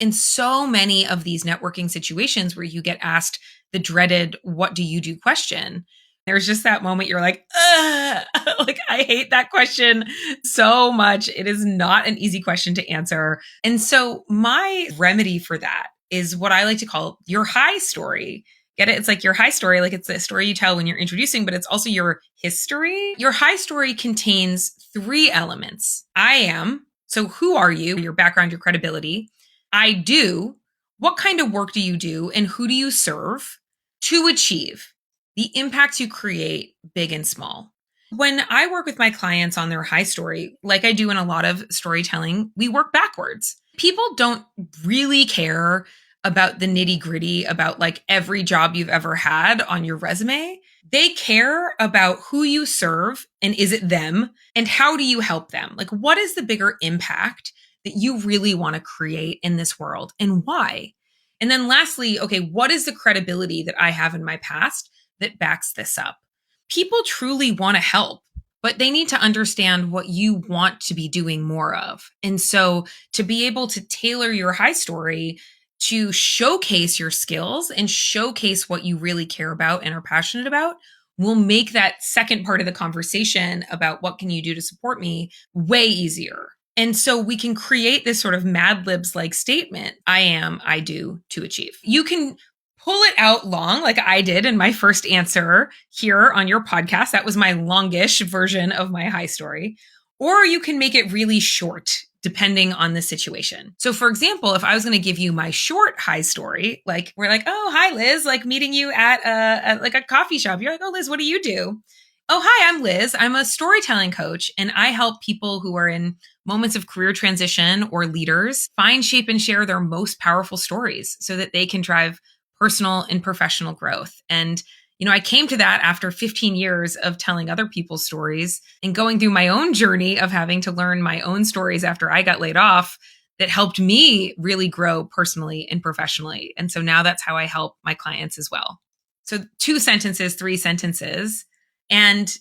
In so many of these networking situations where you get asked the dreaded, what do you do question, there's just that moment you're like, ugh, like I hate that question so much. It is not an easy question to answer. And so my remedy for that is what I like to call your high story. Get it? It's like your high story, like it's the story you tell when you're introducing, but it's also your history. Your high story contains three elements. I am. So who are you? Your background, your credibility. I do. What kind of work do you do and who do you serve? To achieve the impacts you create, big and small. When I work with my clients on their high story, like I do in a lot of storytelling, we work backwards. People don't really care about the nitty gritty, about like every job you've ever had on your resume. They care about who you serve and is it them and how do you help them? Like, what is the bigger impact that you really want to create in this world and why? And then lastly, okay, what is the credibility that I have in my past that backs this up? People truly want to help, but they need to understand what you want to be doing more of. And so to be able to tailor your high story to showcase your skills and showcase what you really care about and are passionate about will make that second part of the conversation about what can you do to support me way easier. And so we can create this sort of Mad Libs like statement, I am, I do, to achieve. You can pull it out long like I did in my first answer here on your podcast. That was my longish version of my high story. Or you can make it really short depending on the situation. So for example, if I was going to give you my short high story, like we're like, oh, hi, Liz, like meeting you at a coffee shop. You're like, oh, Liz, what do you do? Oh, hi, I'm Liz. I'm a storytelling coach and I help people who are in moments of career transition or leaders find, shape, and share their most powerful stories so that they can drive personal and professional growth. And, you know, I came to that after 15 years of telling other people's stories and going through my own journey of having to learn my own stories after I got laid off that helped me really grow personally and professionally. And so now that's how I help my clients as well. So 2 sentences, 3 sentences. And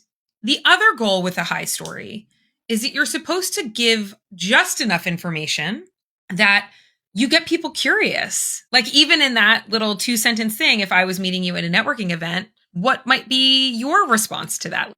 the other goal with a high story is that you're supposed to give just enough information that you get people curious. Like even in that little 2-sentence thing, if I was meeting you at a networking event, what might be your response to that?